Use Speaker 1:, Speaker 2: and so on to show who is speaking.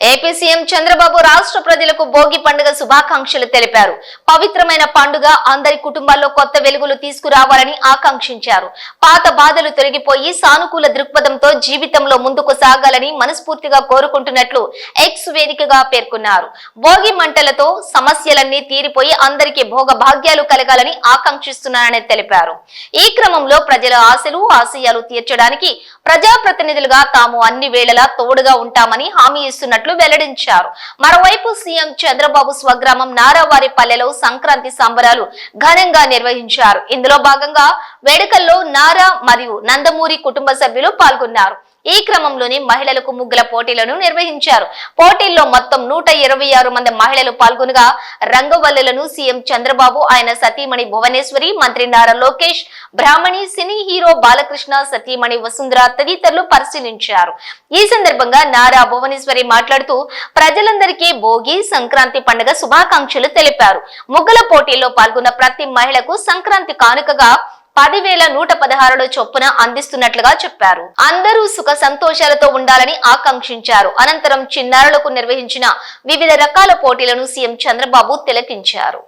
Speaker 1: AP CM Chandrababu రాష్ట్ర ప్రజలకు భోగి పండుగ శుభాకాంక్షలు తెలిపారు. పవిత్రమైన పండుగ అందరి కుటుంబాల్లో కొత్త వెలుగులు తీసుకురావాలని ఆకాంక్షించారు. పాత బాధలు తొలగిపోయి సానుకూల దృక్పథంతో జీవితంలో ముందుకు సాగాలని మనస్ఫూర్తిగా కోరుకుంటున్నట్లు ఎక్స్ వేదికగా పేర్కొన్నారు. భోగి మంటలతో సమస్యలన్నీ తీరిపోయి అందరికీ భోగ భాగ్యాలు కలగాలని ఆకాంక్షిస్తున్నారని తెలిపారు. ఈ క్రమంలో ప్రజల ఆశలు ఆశయాలు తీర్చడానికి ప్రజాప్రతినిధులుగా తాము అన్ని వేళలా తోడుగా ఉంటామని హామీ ఇస్తున్నట్లు వెల్లడించారు. మరోవైపు సీఎం చంద్రబాబు స్వగ్రామం నారావారిపల్లెలో సంక్రాంతి సంబరాలు ఘనంగా నిర్వహించారు. ఇందులో భాగంగా వేడుకల్లో నారా మరియు నందమూరి కుటుంబ సభ్యులు పాల్గొన్నారు. ఈ క్రమంలోనే మహిళలకు ముగ్గుల పోటీలను నిర్వహించారు. పోటీల్లో మొత్తం 126 మంది మహిళలు పాల్గొనగా రంగవల్లులను సీఎం చంద్రబాబు, ఆయన సతీమణి భువనేశ్వరి, మంత్రి నారా లోకేష్, బ్రాహ్మణి, సినీ హీరో బాలకృష్ణ, సతీమణి వసుంధర తదితరులు పరిశీలించారు. ఈ సందర్భంగా నారా భువనేశ్వరి మాట్లాడుతూ ప్రజలందరికీ భోగి సంక్రాంతి పండుగ శుభాకాంక్షలు తెలిపారు. ముగ్గుల పోటీల్లో పాల్గొన్న ప్రతి మహిళకు సంక్రాంతి కానుకగా 10,116 చొప్పున అందిస్తున్నట్లుగా చెప్పారు. అందరూ సుఖ సంతోషాలతో ఉండాలని ఆకాంక్షించారు. అనంతరం చిన్నారులకు నిర్వహించిన వివిధ రకాల పోటీలను సీఎం చంద్రబాబు తిలకించారు.